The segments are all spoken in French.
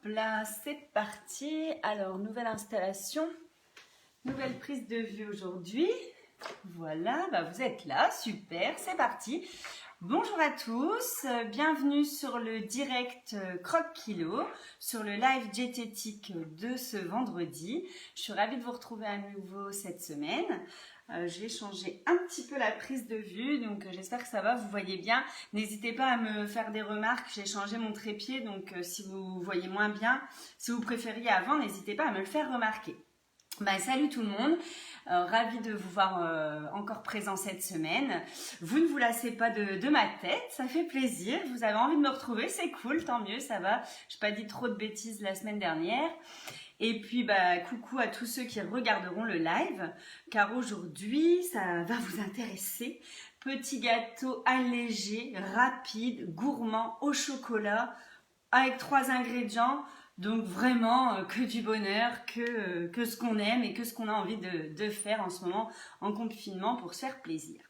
là, c'est parti. Alors, nouvelle installation, nouvelle prise de vue aujourd'hui. Voilà, vous êtes là, super, c'est parti. Bonjour à tous, bienvenue sur le direct Croque Kilo, sur le live diététique de ce vendredi. Je suis ravie de vous retrouver à nouveau cette semaine. Je vais changer un petit peu la prise de vue, donc j'espère que ça va, vous voyez bien. N'hésitez pas à me faire des remarques, j'ai changé mon trépied, donc si vous voyez moins bien, si vous préfériez avant, n'hésitez pas à me le faire remarquer. Salut tout le monde, ravie de vous voir encore présent cette semaine. Vous ne vous lassez pas de ma tête, ça fait plaisir, vous avez envie de me retrouver, c'est cool, tant mieux, ça va. Je n'ai pas dit trop de bêtises la semaine dernière. Et puis coucou à tous ceux qui regarderont le live, car aujourd'hui ça va vous intéresser. Petit gâteau allégé, rapide, gourmand, au chocolat, avec 3 ingrédients. Donc vraiment que du bonheur, que ce qu'on aime et que ce qu'on a envie de faire en ce moment en confinement pour se faire plaisir.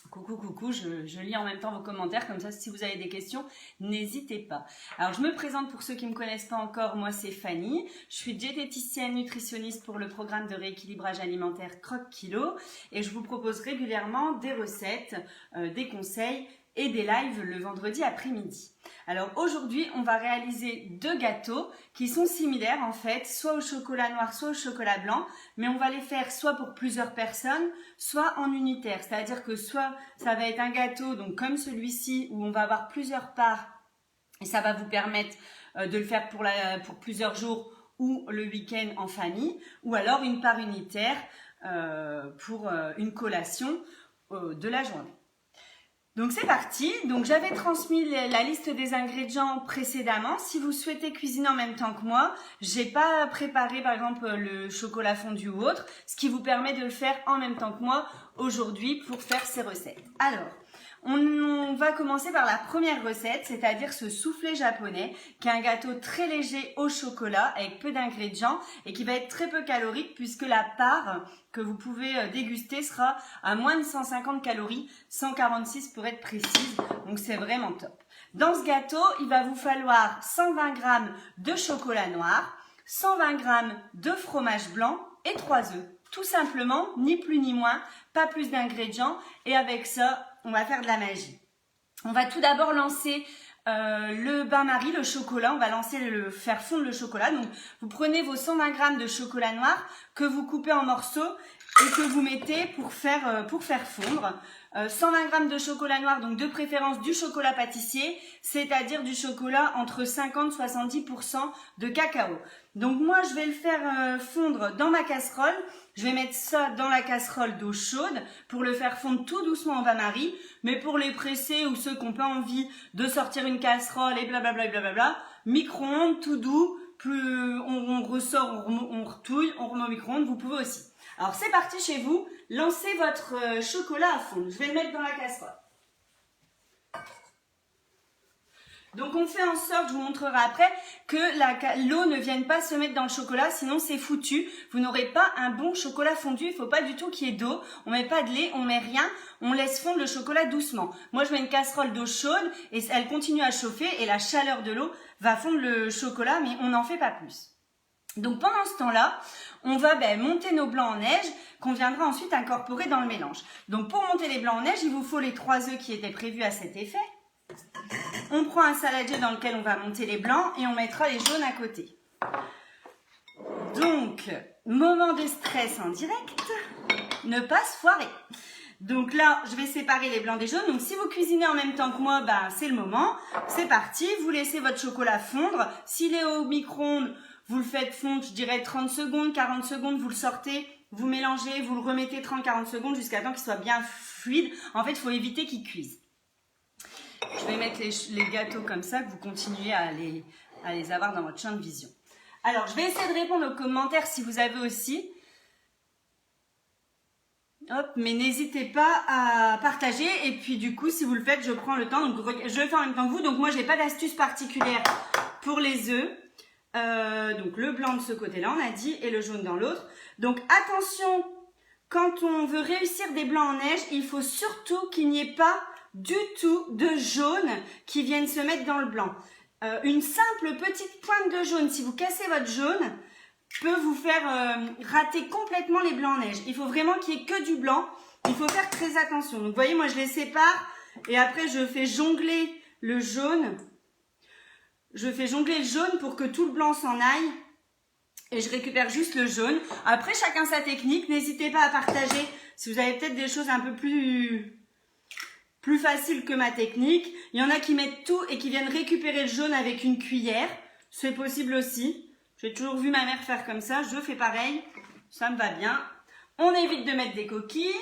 Coucou, je lis en même temps vos commentaires, comme ça si vous avez des questions, n'hésitez pas. Alors je me présente pour ceux qui ne me connaissent pas encore, moi c'est Fanny, je suis diététicienne nutritionniste pour le programme de rééquilibrage alimentaire Croque Kilo et je vous propose régulièrement des recettes, des conseils et des lives le vendredi après-midi. Alors aujourd'hui, on va réaliser 2 gâteaux qui sont similaires en fait, soit au chocolat noir, soit au chocolat blanc, mais on va les faire soit pour plusieurs personnes, soit en unitaire. C'est-à-dire que soit ça va être un gâteau donc comme celui-ci où on va avoir plusieurs parts et ça va vous permettre de le faire pour plusieurs jours ou le week-end en famille, ou alors une part unitaire pour une collation de la journée. Donc c'est parti, donc j'avais transmis la liste des ingrédients précédemment. Si vous souhaitez cuisiner en même temps que moi, j'ai pas préparé par exemple le chocolat fondu ou autre, ce qui vous permet de le faire en même temps que moi aujourd'hui pour faire ces recettes. Alors, on va commencer par la première recette, c'est-à-dire ce soufflé japonais, qui est un gâteau très léger au chocolat avec peu d'ingrédients et qui va être très peu calorique puisque la part que vous pouvez déguster sera à moins de 150 calories, 146 pour être précise, donc c'est vraiment top. Dans ce gâteau, il va vous falloir 120 g de chocolat noir, 120 g de fromage blanc et 3 œufs. Tout simplement, ni plus ni moins, pas plus d'ingrédients et avec ça, on va faire de la magie. On va tout d'abord lancer le bain-marie, le chocolat, on va faire fondre le chocolat. Donc vous prenez vos 120 g de chocolat noir que vous coupez en morceaux et que vous mettez pour faire fondre. 120 g de chocolat noir, donc de préférence du chocolat pâtissier, c'est-à-dire du chocolat entre 50 et 70% de cacao. Donc moi je vais le faire fondre dans ma casserole. Je vais mettre ça dans la casserole d'eau chaude pour le faire fondre tout doucement en bain-marie. Mais pour les pressés ou ceux qui n'ont pas envie de sortir une casserole et blablabla, micro-ondes tout doux, plus on ressort, on retouille, on remet au micro-ondes, vous pouvez aussi. Alors c'est parti chez vous, lancez votre chocolat à fondre. Je vais le mettre dans la casserole. Donc on fait en sorte, je vous montrerai après, que l'eau ne vienne pas se mettre dans le chocolat, sinon c'est foutu. Vous n'aurez pas un bon chocolat fondu, il ne faut pas du tout qu'il y ait d'eau. On met pas de lait, on met rien, on laisse fondre le chocolat doucement. Moi je mets une casserole d'eau chaude et elle continue à chauffer et la chaleur de l'eau va fondre le chocolat, mais on n'en fait pas plus. Donc pendant ce temps-là, on va monter nos blancs en neige qu'on viendra ensuite incorporer dans le mélange. Donc pour monter les blancs en neige, il vous faut les 3 œufs qui étaient prévus à cet effet. On prend un saladier dans lequel on va monter les blancs et on mettra les jaunes à côté. Donc, moment de stress en direct, ne pas se foirer. Donc là, je vais séparer les blancs des jaunes. Donc si vous cuisinez en même temps que moi, c'est le moment. C'est parti, vous laissez votre chocolat fondre. S'il est au micro-ondes, vous le faites fondre, je dirais 30 secondes, 40 secondes, vous le sortez, vous mélangez, vous le remettez 30-40 secondes jusqu'à temps qu'il soit bien fluide. En fait, il faut éviter qu'il cuise. Je vais mettre les gâteaux comme ça, que vous continuez à les avoir dans votre champ de vision. Alors, je vais essayer de répondre aux commentaires si vous avez aussi. Hop, mais n'hésitez pas à partager. Et puis, du coup, si vous le faites, je prends le temps. Donc, je le fais en même temps que vous. Donc, moi, je n'ai pas d'astuce particulière pour les œufs. Donc, le blanc de ce côté-là, on a dit, et le jaune dans l'autre. Donc, attention, quand on veut réussir des blancs en neige, il faut surtout qu'il n'y ait pas du tout de jaune qui viennent se mettre dans le blanc. une simple petite pointe de jaune, si vous cassez votre jaune, peut vous faire rater complètement les blancs en neige. Il faut vraiment qu'il n'y ait que du blanc. Il faut faire très attention. Donc, vous voyez, moi, je les sépare et après, je fais jongler le jaune. Je fais jongler le jaune pour que tout le blanc s'en aille. Et je récupère juste le jaune. Après, chacun sa technique. N'hésitez pas à partager si vous avez peut-être des choses un peu plus faciles que ma technique. Il y en a qui mettent tout et qui viennent récupérer le jaune avec une cuillère. C'est possible aussi. J'ai toujours vu ma mère faire comme ça. Je fais pareil. Ça me va bien. On évite de mettre des coquilles.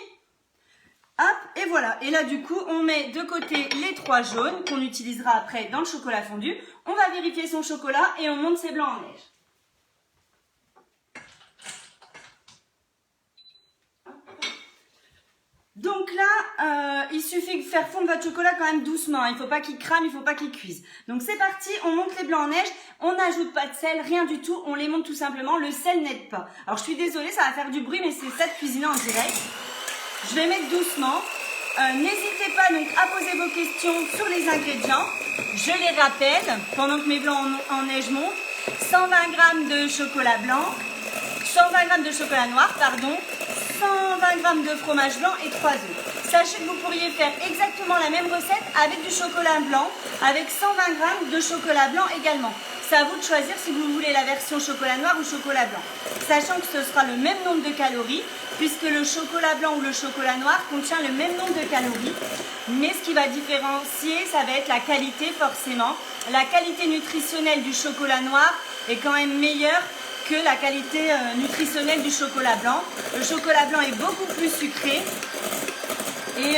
Hop, et voilà. Et là, du coup, on met de côté les 3 jaunes qu'on utilisera après dans le chocolat fondu. On va vérifier son chocolat et on monte ses blancs en neige. Donc là, il suffit de faire fondre votre chocolat quand même doucement. Il ne faut pas qu'il crame, il ne faut pas qu'il cuise. Donc c'est parti, on monte les blancs en neige. On n'ajoute pas de sel, rien du tout. On les monte tout simplement. Le sel n'aide pas. Alors je suis désolée, ça va faire du bruit, mais c'est ça de cuisiner en direct. Je vais mettre doucement. N'hésitez pas donc à poser vos questions sur les ingrédients. Je les rappelle pendant que mes blancs en neige montent. 120 g de chocolat blanc, 120 g de chocolat noir, pardon, 120 g de fromage blanc et 3 œufs. Sachez que vous pourriez faire exactement la même recette avec du chocolat blanc, avec 120 g de chocolat blanc également. C'est à vous de choisir si vous voulez la version chocolat noir ou chocolat blanc. Sachant que ce sera le même nombre de calories, puisque le chocolat blanc ou le chocolat noir contient le même nombre de calories. Mais ce qui va différencier, ça va être la qualité forcément. La qualité nutritionnelle du chocolat noir est quand même meilleure que la qualité nutritionnelle du chocolat blanc. Le chocolat blanc est beaucoup plus sucré et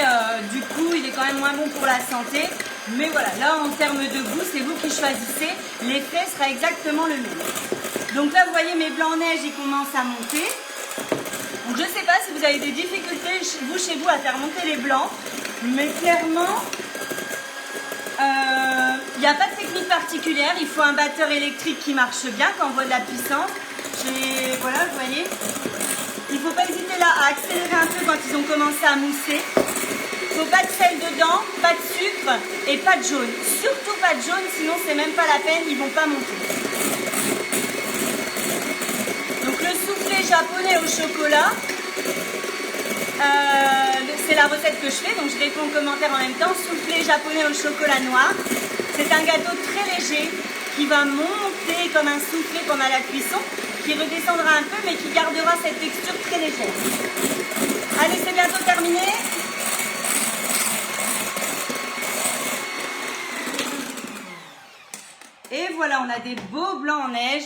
du coup il est quand même moins bon pour la santé. Mais voilà, là en termes de goût, c'est vous qui choisissez. L'effet sera exactement le même. Donc là vous voyez mes blancs en neige, ils commencent à monter. Donc je ne sais pas si vous avez des difficultés chez vous à faire monter les blancs, mais clairement il n'y a pas de technique particulière. Il faut un batteur électrique qui marche bien, qui envoie de la puissance. Voilà, vous voyez. Il ne faut pas hésiter là à accélérer un peu quand ils ont commencé à mousser. Il ne faut pas de sel dedans, pas de sucre et pas de jaune. Surtout pas de jaune, sinon c'est même pas la peine, ils ne vont pas monter. Donc le soufflé japonais au chocolat, c'est la recette que je fais, donc je réponds aux commentaires en même temps. Soufflé japonais au chocolat noir. C'est un gâteau très léger qui va monter comme un soufflé pendant la cuisson, qui redescendra un peu mais qui gardera cette texture très légère. Allez, c'est bientôt terminé. Et voilà, on a des beaux blancs en neige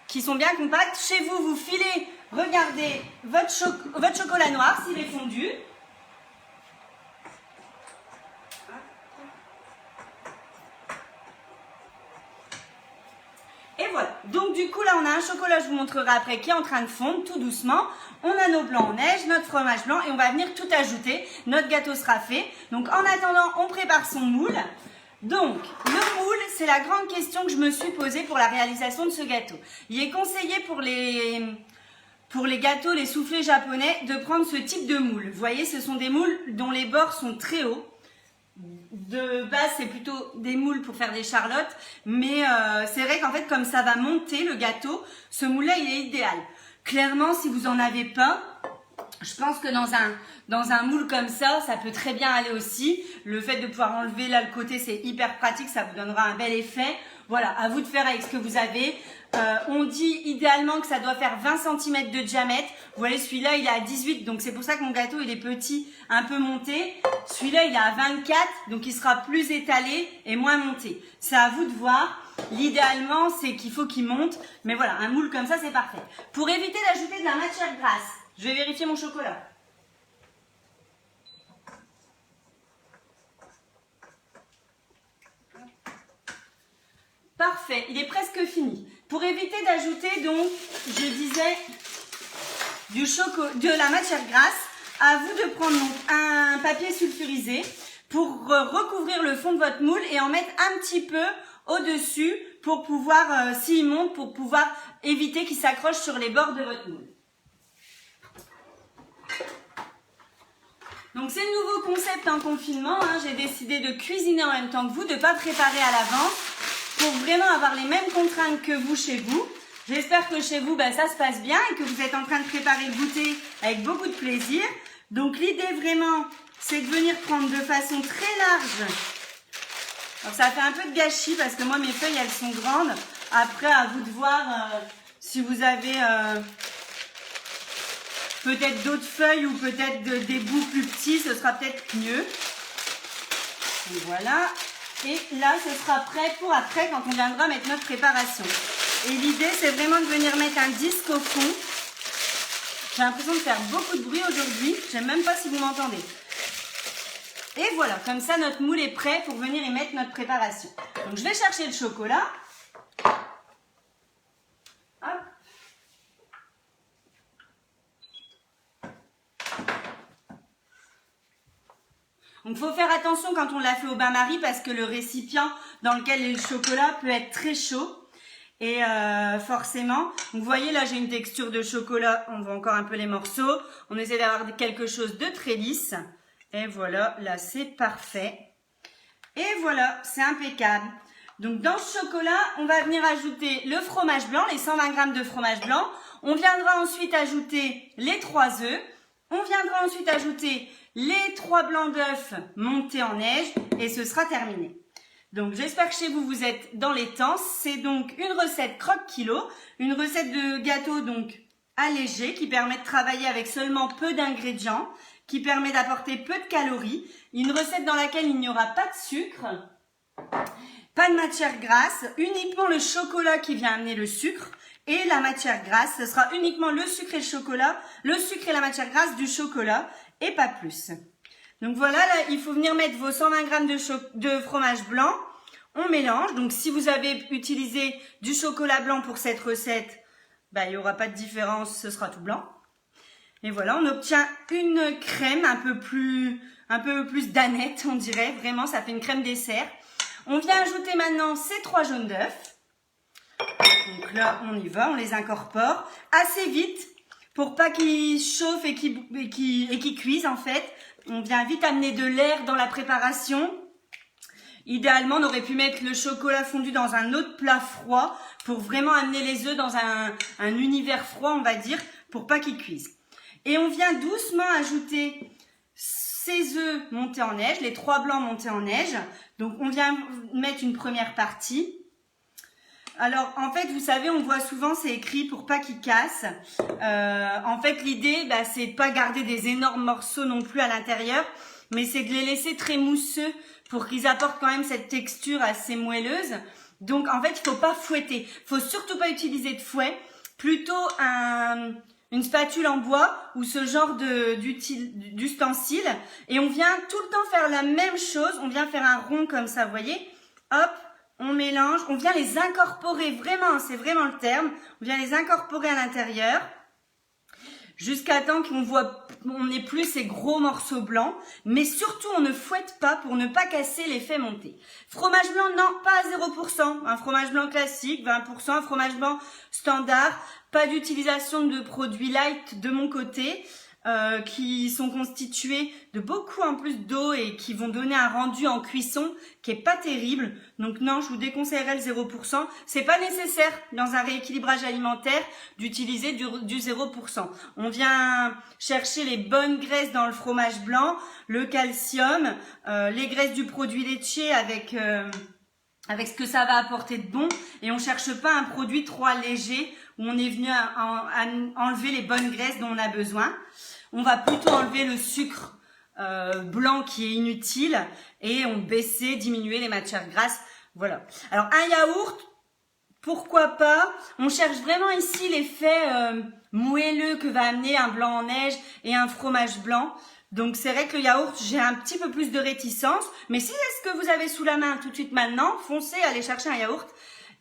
qui sont bien compacts. Chez vous, vous filez, regardez, votre chocolat noir s'il est fondu. Et voilà, donc du coup là on a un chocolat, je vous montrerai après, qui est en train de fondre tout doucement. On a nos blancs en neige, notre fromage blanc et on va venir tout ajouter. Notre gâteau sera fait. Donc en attendant, on prépare son moule. Donc le moule, c'est la grande question que je me suis posée pour la réalisation de ce gâteau. Il est conseillé pour les gâteaux, les soufflés japonais, de prendre ce type de moule. Vous voyez, ce sont des moules dont les bords sont très hauts. De base, c'est plutôt des moules pour faire des charlottes, mais c'est vrai qu'en fait, comme ça va monter le gâteau, ce moule-là, il est idéal. Clairement, si vous en avez pas, je pense que dans un moule comme ça, ça peut très bien aller aussi. Le fait de pouvoir enlever là le côté, c'est hyper pratique, ça vous donnera un bel effet. Voilà, à vous de faire avec ce que vous avez. On dit idéalement que ça doit faire 20 cm de diamètre. Vous voyez, celui-là, il est à 18, donc c'est pour ça que mon gâteau, il est petit, un peu monté. Celui-là, il est à 24, donc il sera plus étalé et moins monté. C'est à vous de voir. L'idéalement, c'est qu'il faut qu'il monte. Mais voilà, un moule comme ça, c'est parfait. Pour éviter d'ajouter de la matière grasse, je vais vérifier mon chocolat. Parfait, il est presque fini. Pour éviter d'ajouter, donc, je disais, de la matière grasse, à vous de prendre donc, un papier sulfurisé pour recouvrir le fond de votre moule et en mettre un petit peu au-dessus pour pouvoir, s'il monte, pour pouvoir éviter qu'il s'accroche sur les bords de votre moule. Donc c'est le nouveau concept en confinement, hein. J'ai décidé de cuisiner en même temps que vous, de ne pas préparer à l'avance. pour vraiment avoir les mêmes contraintes que vous chez vous. J'espère que chez vous, ça se passe bien et que vous êtes en train de préparer le goûter avec beaucoup de plaisir. Donc l'idée vraiment, c'est de venir prendre de façon très large. Alors ça fait un peu de gâchis parce que moi mes feuilles elles sont grandes. Après à vous de voir si vous avez peut-être d'autres feuilles ou peut-être des bouts plus petits, ce sera peut-être mieux. Et voilà. Et là ce sera prêt pour après quand on viendra mettre notre préparation. Et l'idée c'est vraiment de venir mettre un disque au fond. J'ai l'impression de faire beaucoup de bruit aujourd'hui. Je ne sais même pas si vous m'entendez. Et voilà, comme ça notre moule est prêt pour venir y mettre notre préparation. Donc je vais chercher le chocolat. Hop. Donc il faut faire attention quand on l'a fait au bain-marie parce que le récipient dans lequel est le chocolat peut être très chaud. Et forcément, vous voyez là j'ai une texture de chocolat, on voit encore un peu les morceaux. On essaie d'avoir quelque chose de très lisse. Et voilà, là c'est parfait. Et voilà, c'est impeccable. Donc dans ce chocolat, on va venir ajouter le fromage blanc, les 120 g de fromage blanc. On viendra ensuite ajouter les 3 œufs. On viendra ensuite ajouter les 3 blancs d'œufs montés en neige. Et ce sera terminé. Donc j'espère que chez vous, vous êtes dans les temps. C'est donc une recette croque-kilo, une recette de gâteau donc allégée qui permet de travailler avec seulement peu d'ingrédients, qui permet d'apporter peu de calories, une recette dans laquelle il n'y aura pas de sucre, pas de matière grasse, uniquement le chocolat qui vient amener le sucre et la matière grasse, ce sera uniquement le sucre et le chocolat, le sucre et la matière grasse du chocolat et pas plus. Donc voilà, là, il faut venir mettre vos 120 g de fromage blanc. On mélange. Donc si vous avez utilisé du chocolat blanc pour cette recette, il n'y aura pas de différence, ce sera tout blanc. Et voilà, on obtient une crème un peu plus danette, on dirait. Vraiment, ça fait une crème dessert. On vient ajouter maintenant ces 3 jaunes d'œufs. Donc là, on y va, on les incorpore assez vite pour pas qu'ils chauffent et qu'ils cuisent en fait. On vient vite amener de l'air dans la préparation. Idéalement, on aurait pu mettre le chocolat fondu dans un autre plat froid pour vraiment amener les œufs dans un univers froid, on va dire, pour pas qu'ils cuisent. Et on vient doucement ajouter ces œufs montés en neige, les 3 blancs montés en neige. Donc, on vient mettre une première partie. Alors, en fait, vous savez, on voit souvent, c'est écrit pour pas qu'ils cassent. En fait, l'idée, c'est de pas garder des énormes morceaux non plus à l'intérieur, mais c'est de les laisser très mousseux pour qu'ils apportent quand même cette texture assez moelleuse. Donc, en fait, il faut pas fouetter. Il faut surtout pas utiliser de fouet. Plutôt une spatule en bois ou ce genre d'ustensile. Et on vient tout le temps faire la même chose. On vient faire un rond comme ça, vous voyez. Hop. On mélange, on vient les incorporer vraiment, c'est vraiment le terme, on vient les incorporer à l'intérieur jusqu'à temps on n'ait plus ces gros morceaux blancs, mais surtout on ne fouette pas pour ne pas casser l'effet monté. Fromage blanc, non, pas à 0%, un fromage blanc classique, 20%, un fromage blanc standard, pas d'utilisation de produits light de mon côté. Qui sont constitués de beaucoup en plus d'eau et qui vont donner un rendu en cuisson qui est pas terrible. Donc non, je vous déconseillerais le 0%. C'est pas nécessaire dans un rééquilibrage alimentaire d'utiliser du 0%. On vient chercher les bonnes graisses dans le fromage blanc, le calcium, les graisses du produit laitier avec ce que ça va apporter de bon, et on cherche pas un produit trop allégé où on est venu à enlever les bonnes graisses dont on a besoin. On va plutôt enlever le sucre blanc qui est inutile et on baisser, diminuer les matières grasses. Voilà. Alors un yaourt, pourquoi pas? On cherche vraiment ici l'effet moelleux que va amener un blanc en neige et un fromage blanc. Donc c'est vrai que le yaourt, j'ai un petit peu plus de réticence, mais si c'est ce que vous avez sous la main tout de suite maintenant, foncez, allez chercher un yaourt.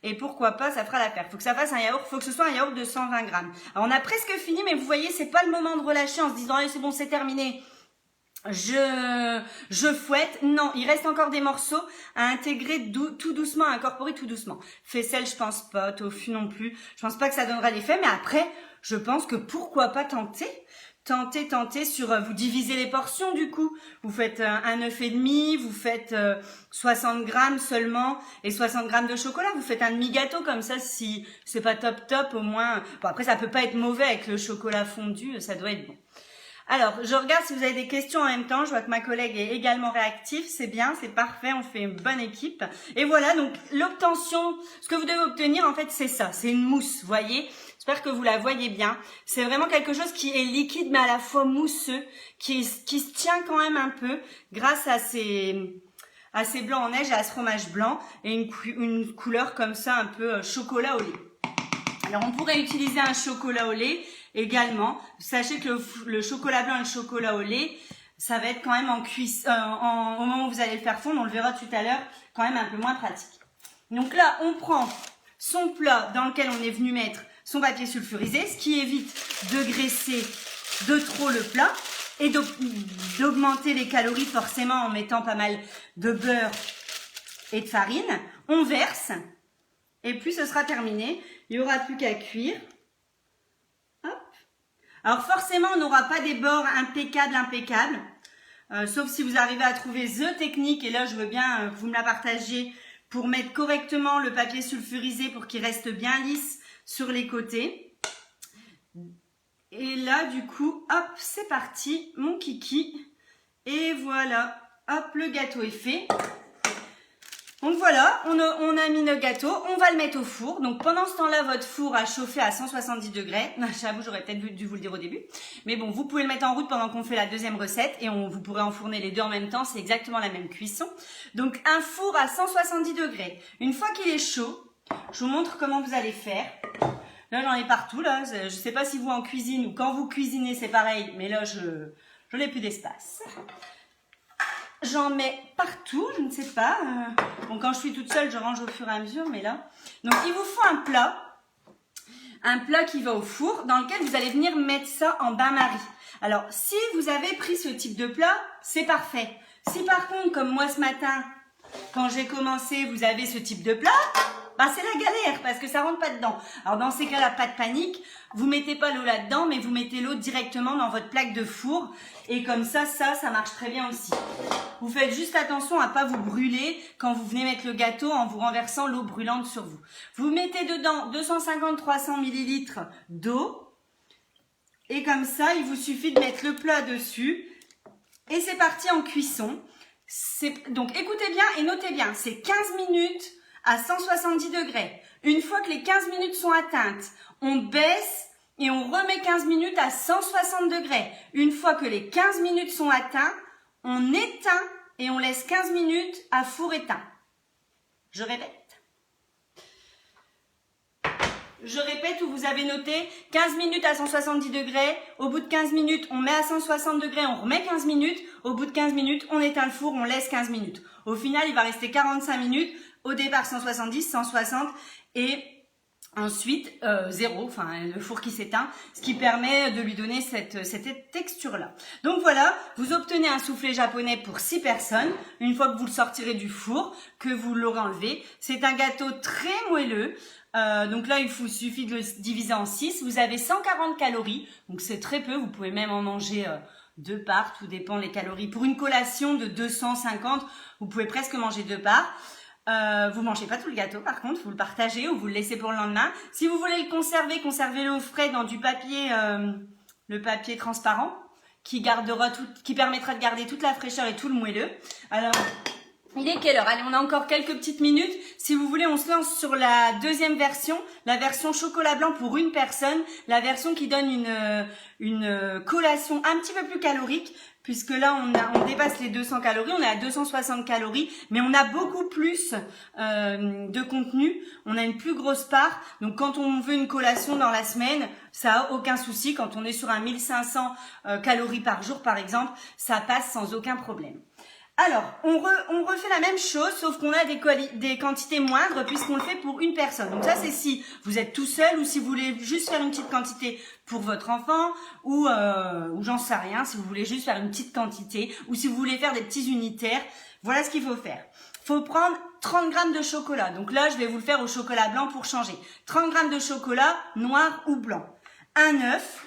Et pourquoi pas, ça fera l'affaire. Faut que ça fasse un yaourt, faut que ce soit un yaourt de 120 g. Alors on a presque fini, mais vous voyez, c'est pas le moment de relâcher en se disant allez, c'est bon, c'est terminé. Je fouette. Non, il reste encore des morceaux à intégrer tout doucement, à incorporer tout doucement. Faisselle, je pense pas, tofu non plus. Je pense pas que ça donnera l'effet, mais après, je pense que pourquoi pas tenter. tentez sur, vous divisez les portions du coup. Vous faites un œuf et demi, vous faites 60 grammes seulement et 60 grammes de chocolat. Vous faites un demi-gâteau comme ça, si c'est pas top, au moins. Bon, après, ça peut pas être mauvais avec le chocolat fondu, ça doit être bon. Alors, je regarde si vous avez des questions en même temps. Je vois que ma collègue est également réactive. C'est bien, c'est parfait. On fait une bonne équipe. Et voilà, donc l'obtention, ce que vous devez obtenir, en fait, c'est ça. C'est une mousse, vous voyez. J'espère que vous la voyez bien. C'est vraiment quelque chose qui est liquide, mais à la fois mousseux, qui se tient quand même un peu grâce à ces blancs en neige et à ce fromage blanc et une couleur comme ça, un peu chocolat au lait. Alors, on pourrait utiliser un chocolat au lait également. Sachez que le chocolat blanc et le chocolat au lait, ça va être quand même au moment où vous allez le faire fondre, on le verra tout à l'heure, quand même un peu moins pratique. Donc là, on prend son plat dans lequel on est venu mettre son papier sulfurisé, ce qui évite de graisser de trop le plat et d'augmenter les calories forcément en mettant pas mal de beurre et de farine. On verse et puis ce sera terminé. Il n'y aura plus qu'à cuire. Hop. Alors forcément, on n'aura pas des bords impeccables. Sauf si vous arrivez à trouver the technique. Et là, je veux bien que vous me la partagiez pour mettre correctement le papier sulfurisé pour qu'il reste bien lisse sur les côtés. Et là, du coup, hop, c'est parti, mon kiki. Et voilà, hop, le gâteau est fait. Donc voilà, on a mis le gâteau, on va le mettre au four. Donc pendant ce temps-là, votre four a chauffé à 170 degrés. J'avoue, j'aurais peut-être dû vous le dire au début. Mais bon, vous pouvez le mettre en route pendant qu'on fait la deuxième recette et vous pourrez enfourner les deux en même temps. C'est exactement la même cuisson. Donc un four à 170 degrés. Une fois qu'il est chaud, je vous montre comment vous allez faire. Là, j'en ai partout. Là, je sais pas si vous en cuisine ou quand vous cuisinez, c'est pareil. Mais là, je n'ai plus d'espace. J'en mets partout, je ne sais pas. Bon, quand je suis toute seule, je range au fur et à mesure, mais là. Donc, il vous faut un plat qui va au four, dans lequel vous allez venir mettre ça en bain-marie. Alors, si vous avez pris ce type de plat, c'est parfait. Si par contre, comme moi ce matin, quand j'ai commencé, vous avez ce type de plat, bah c'est la galère parce que ça rentre pas dedans. Alors dans ces cas-là, pas de panique, vous mettez pas l'eau là-dedans, mais vous mettez l'eau directement dans votre plaque de four et comme ça marche très bien aussi. Vous faites juste attention à pas vous brûler quand vous venez mettre le gâteau en vous renversant l'eau brûlante sur vous. Vous mettez dedans 250-300 ml d'eau et comme ça, il vous suffit de mettre le plat dessus et c'est parti en cuisson. Donc écoutez bien et notez bien, c'est 15 minutes à 170 degrés. Une fois que les 15 minutes sont atteintes, on baisse et on remet 15 minutes à 160 degrés. Une fois que les 15 minutes sont atteintes, on éteint et on laisse 15 minutes à four éteint. Je répète. Je répète où vous avez noté 15 minutes à 170 degrés. Au bout de 15 minutes, on met à 160 degrés, on remet 15 minutes. Au bout de 15 minutes, on éteint le four, on laisse 15 minutes. Au final, il va rester 45 minutes. Au départ 170, 160 et ensuite 0, enfin le four qui s'éteint, ce qui permet de lui donner cette texture-là. Donc voilà, vous obtenez un soufflé japonais pour 6 personnes, une fois que vous le sortirez du four, que vous l'aurez enlevé. C'est un gâteau très moelleux, donc là il vous suffit de le diviser en 6. Vous avez 140 calories, donc c'est très peu, vous pouvez même en manger 2 parts, tout dépend des calories. Pour une collation de 250, vous pouvez presque manger 2 parts. Vous mangez pas tout le gâteau par contre, vous le partagez ou vous le laissez pour le lendemain. Si vous voulez le conserver, conservez-le au frais dans du papier, le papier transparent qui permettra de garder toute la fraîcheur et tout le moelleux. Alors, il est quelle heure? Allez, on a encore quelques petites minutes. Si vous voulez, on se lance sur la deuxième version, la version chocolat blanc pour une personne, la version qui donne une collation un petit peu plus calorique. Puisque là, on dépasse les 200 calories, on est à 260 calories, mais on a beaucoup plus de contenu, on a une plus grosse part. Donc, quand on veut une collation dans la semaine, ça a aucun souci. Quand on est sur un 1500 calories par jour, par exemple, ça passe sans aucun problème. Alors, on refait la même chose, sauf qu'on a des quantités moindres puisqu'on le fait pour une personne. Donc ça, c'est si vous êtes tout seul ou si vous voulez juste faire une petite quantité pour votre enfant ou j'en sais rien, si vous voulez juste faire une petite quantité ou si vous voulez faire des petits unitaires. Voilà ce qu'il faut faire. Il faut prendre 30 grammes de chocolat. Donc là, je vais vous le faire au chocolat blanc pour changer. 30 grammes de chocolat noir ou blanc. Un œuf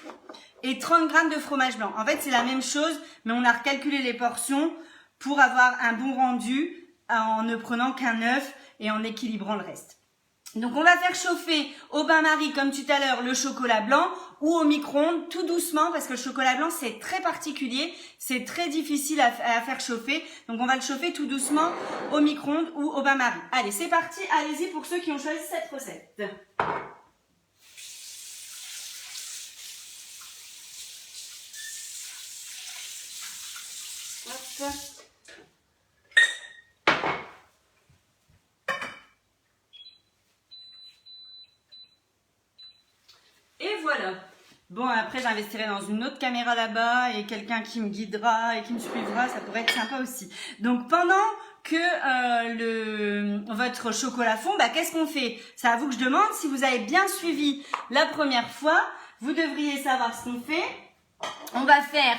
et 30 g de fromage blanc. En fait, c'est la même chose, mais on a recalculé les portions pour avoir un bon rendu en ne prenant qu'un œuf et en équilibrant le reste. Donc, on va faire chauffer au bain-marie, comme tout à l'heure, le chocolat blanc ou au micro-ondes, tout doucement, parce que le chocolat blanc, c'est très particulier, c'est très difficile à faire chauffer. Donc, on va le chauffer tout doucement au micro-ondes ou au bain-marie. Allez, c'est parti, allez-y pour ceux qui ont choisi cette recette. Hop. Et voilà. Bon, après, j'investirai dans une autre caméra là-bas et quelqu'un qui me guidera et qui me suivra. Ça pourrait être sympa aussi. Donc, pendant que votre chocolat fond, bah, qu'est-ce qu'on fait? C'est à vous que je demande. Si vous avez bien suivi la première fois, vous devriez savoir ce qu'on fait. On va faire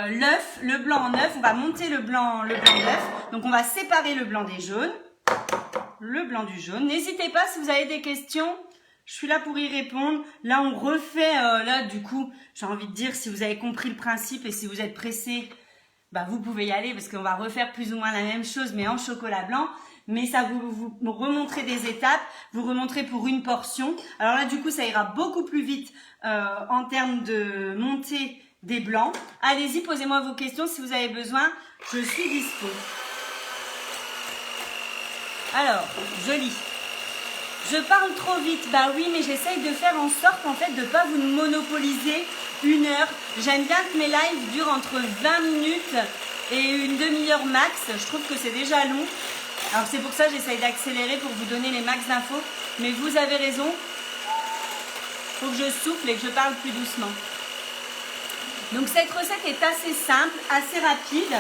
l'œuf, le blanc en œuf. On va monter le blanc d'œuf. Donc, on va séparer le blanc des jaunes. Le blanc du jaune. N'hésitez pas si vous avez des questions. Je suis là pour y répondre. Là, on refait, là, du coup, j'ai envie de dire, si vous avez compris le principe et si vous êtes pressé, bah, vous pouvez y aller parce qu'on va refaire plus ou moins la même chose, mais en chocolat blanc. Mais ça, vous remontrez des étapes, vous remontrez pour une portion. Alors là, du coup, ça ira beaucoup plus vite en termes de montée des blancs. Allez-y, posez-moi vos questions si vous avez besoin. Je suis dispo. Alors, je lis. Je parle trop vite, bah oui, mais j'essaye de faire en sorte en fait de pas vous monopoliser une heure. J'aime bien que mes lives durent entre 20 minutes et une demi-heure max. Je trouve que c'est déjà long. Alors c'est pour ça que j'essaye d'accélérer pour vous donner les max d'infos. Mais vous avez raison. Faut que je souffle et que je parle plus doucement. Donc cette recette est assez simple, assez rapide.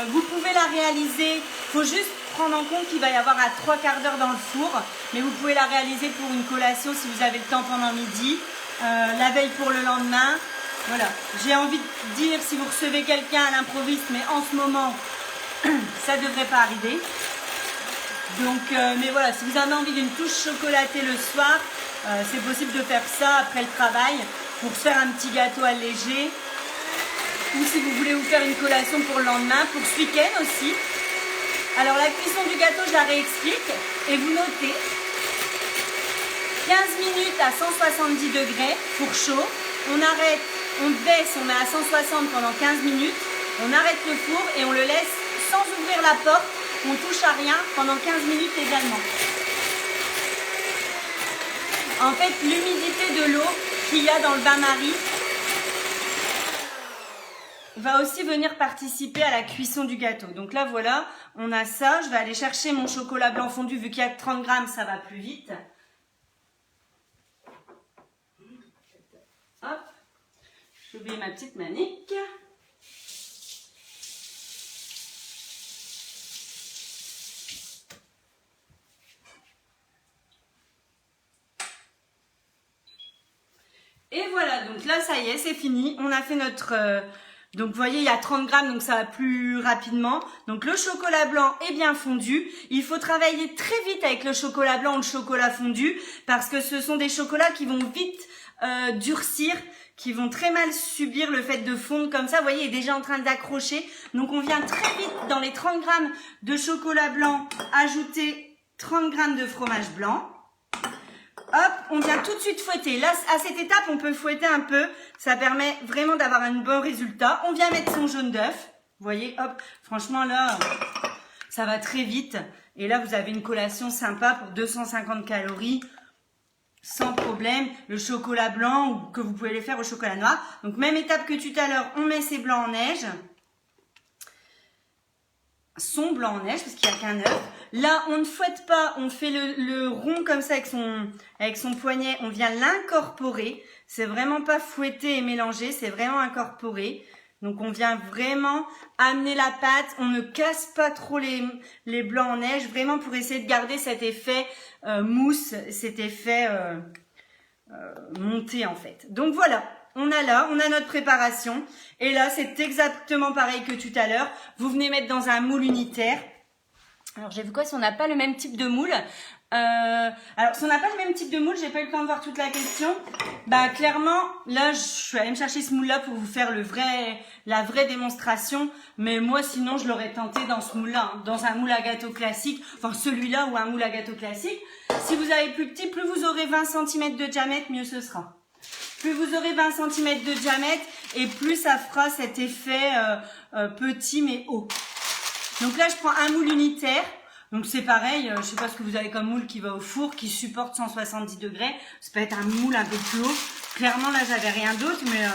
Vous pouvez la réaliser. Faut juste prendre en compte qu'il va y avoir à 3/4 d'heure dans le four, mais vous pouvez la réaliser pour une collation si vous avez le temps pendant midi, la veille pour le lendemain. Voilà, j'ai envie de dire si vous recevez quelqu'un à l'improviste, mais en ce moment, ça ne devrait pas arriver. Donc, mais voilà, si vous avez envie d'une touche chocolatée le soir, c'est possible de faire ça après le travail pour se faire un petit gâteau allégé. Ou si vous voulez vous faire une collation pour le lendemain, pour ce week-end aussi. Alors la cuisson du gâteau, je la réexplique et vous notez 15 minutes à 170 degrés, four chaud. On arrête, on baisse, on met à 160 pendant 15 minutes. On arrête le four et on le laisse sans ouvrir la porte. On touche à rien pendant 15 minutes également. En fait, l'humidité de l'eau qu'il y a dans le bain-marie va aussi venir participer à la cuisson du gâteau. Donc là, voilà, on a ça. Je vais aller chercher mon chocolat blanc fondu. Vu qu'il y a que 30 grammes, ça va plus vite. Hop. J'ai oublié ma petite manique. Et voilà, donc là, ça y est, c'est fini. On a fait notre... donc vous voyez, il y a 30 grammes, donc ça va plus rapidement. Donc le chocolat blanc est bien fondu. Il faut travailler très vite avec le chocolat blanc ou le chocolat fondu parce que ce sont des chocolats qui vont vite durcir, qui vont très mal subir le fait de fondre comme ça. Vous voyez, il est déjà en train d'accrocher. Donc on vient très vite dans les 30 grammes de chocolat blanc ajouter 30 grammes de fromage blanc. Hop, on vient tout de suite fouetter. Là, à cette étape, on peut fouetter un peu. Ça permet vraiment d'avoir un bon résultat. On vient mettre son jaune d'œuf. Vous voyez, hop, franchement là, ça va très vite. Et là, vous avez une collation sympa pour 250 calories. Sans problème. Le chocolat blanc, ou que vous pouvez le faire au chocolat noir. Donc, même étape que tout à l'heure, on met ses blancs en neige. Son blanc en neige, parce qu'il n'y a qu'un œuf. Là, on ne fouette pas, on fait le rond comme ça avec son poignet. On vient l'incorporer. C'est vraiment pas fouetter et mélanger, c'est vraiment incorporer. Donc, on vient vraiment amener la pâte. On ne casse pas trop les blancs en neige, vraiment pour essayer de garder cet effet mousse, cet effet monté en fait. Donc, voilà. On a notre préparation. Et là, c'est exactement pareil que tout à l'heure. Vous venez mettre dans un moule unitaire. Alors, j'ai vu quoi si on n'a pas le même type de moule. Alors, si on n'a pas le même type de moule, j'ai pas eu le temps de voir toute la question. Bah, clairement, là, je suis allée me chercher ce moule-là pour vous faire la vraie démonstration. Mais moi, sinon, je l'aurais tenté dans ce moule-là, hein, dans un moule à gâteau classique. Enfin, celui-là ou un moule à gâteau classique. Si vous avez plus petit, plus vous aurez 20 cm de diamètre, mieux ce sera. Plus vous aurez 20 cm de diamètre et plus ça fera cet effet petit mais haut. Donc là, je prends un moule unitaire. Donc c'est pareil, je sais pas ce que vous avez comme moule qui va au four, qui supporte 170 degrés. Ça peut être un moule un peu plus haut. Clairement, là, j'avais rien d'autre, mais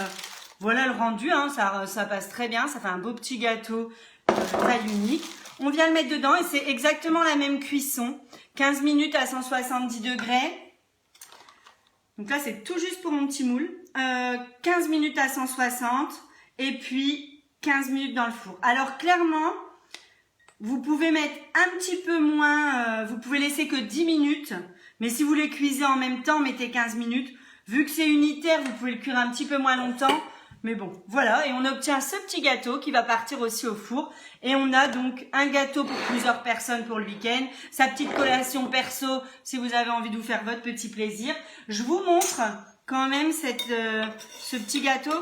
voilà le rendu. Hein, ça passe très bien. Ça fait un beau petit gâteau taille unique. On vient le mettre dedans et c'est exactement la même cuisson. 15 minutes à 170 degrés. Donc là, c'est tout juste pour mon petit moule. 15 minutes à 160 et puis 15 minutes dans le four. Alors clairement, vous pouvez mettre un petit peu moins, vous pouvez laisser que 10 minutes. Mais si vous les cuisez en même temps, mettez 15 minutes. Vu que c'est unitaire, vous pouvez le cuire un petit peu moins longtemps. Mais bon, voilà. Et on obtient ce petit gâteau qui va partir aussi au four. Et on a donc un gâteau pour plusieurs personnes pour le week-end. Sa petite collation perso si vous avez envie de vous faire votre petit plaisir. Je vous montre quand même ce petit gâteau.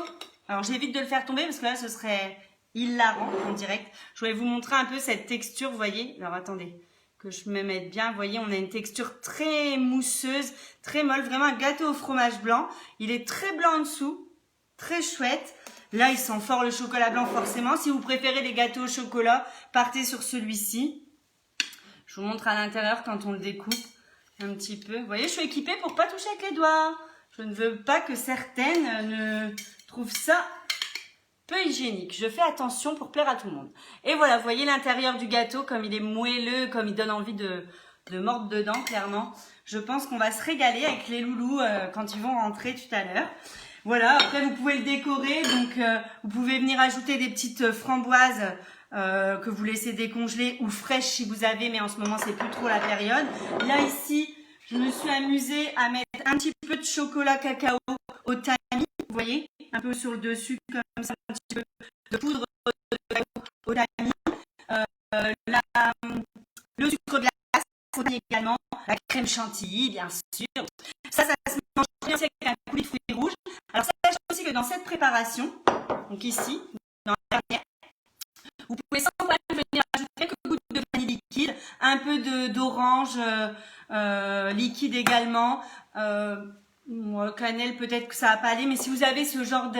Alors j'évite de le faire tomber parce que là ce serait hilarant en direct. Je voulais vous montrer un peu cette texture, vous voyez. Alors attendez, que je me mette bien. Vous voyez, on a une texture très mousseuse, très molle. Vraiment un gâteau au fromage blanc. Il est très blanc en dessous. Très chouette. Là, il sent fort le chocolat blanc forcément. Si vous préférez les gâteaux au chocolat, partez sur celui-ci. Je vous montre à l'intérieur quand on le découpe un petit peu. Vous voyez, je suis équipée pour pas toucher avec les doigts. Je ne veux pas que certaines ne trouvent ça peu hygiénique. Je fais attention pour plaire à tout le monde. Et voilà, vous voyez l'intérieur du gâteau, comme il est moelleux, comme il donne envie de mordre dedans, clairement. Je pense qu'on va se régaler avec les loulous quand ils vont rentrer tout à l'heure. Voilà, après vous pouvez le décorer, donc vous pouvez venir ajouter des petites framboises que vous laissez décongeler ou fraîches si vous avez, mais en ce moment c'est plus trop la période. Là ici, je me suis amusée à mettre un petit peu de chocolat cacao au tamis, vous voyez, un peu sur le dessus comme ça, un petit peu de poudre de cacao au tamis, le sucre glace au tamis également, la crème chantilly bien sûr. Ça se mange bien aussi avec un coulis de fruits rouges. Alors sachez aussi que dans cette préparation, donc ici, dans la dernière, vous pouvez sans problème venir ajouter quelques gouttes de vanille liquide, un peu d'orange liquide également, cannelle peut-être que ça va pas aller, mais si vous avez ce genre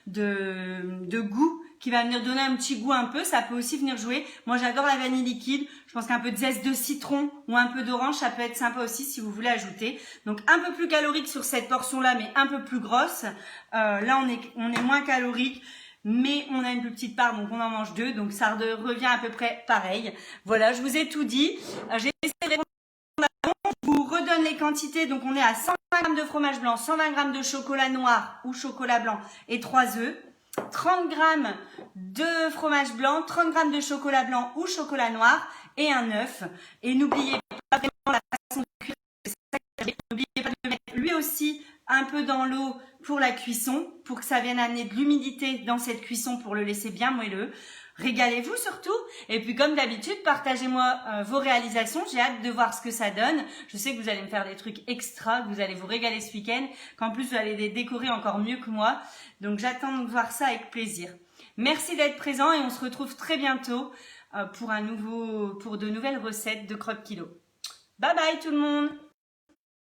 de goût qui va venir donner un petit goût un peu, ça peut aussi venir jouer. Moi j'adore la vanille liquide, je pense qu'un peu de zeste de citron ou un peu d'orange, ça peut être sympa aussi si vous voulez ajouter. Donc un peu plus calorique sur cette portion là, mais un peu plus grosse. Là on est moins calorique, mais on a une plus petite part, donc on en mange deux, donc ça revient à peu près pareil. Voilà, je vous ai tout dit. J'ai essayé de répondre. Je vous redonne les quantités, donc on est à 120 g de fromage blanc, 120 g de chocolat noir ou chocolat blanc et 3 œufs. 30 g de fromage blanc, 30 g de chocolat blanc ou chocolat noir et un œuf. Et n'oubliez pas vraiment la façon de cuire. N'oubliez pas de mettre lui aussi un peu dans l'eau pour la cuisson, pour que ça vienne amener de l'humidité dans cette cuisson pour le laisser bien moelleux. Régalez-vous surtout. Et puis comme d'habitude, partagez-moi vos réalisations. J'ai hâte de voir ce que ça donne. Je sais que vous allez me faire des trucs extra, que vous allez vous régaler ce week-end, qu'en plus vous allez les décorer encore mieux que moi. Donc j'attends de voir ça avec plaisir. Merci d'être présent et on se retrouve très bientôt pour de nouvelles recettes de Croque Kilo. Bye bye tout le monde!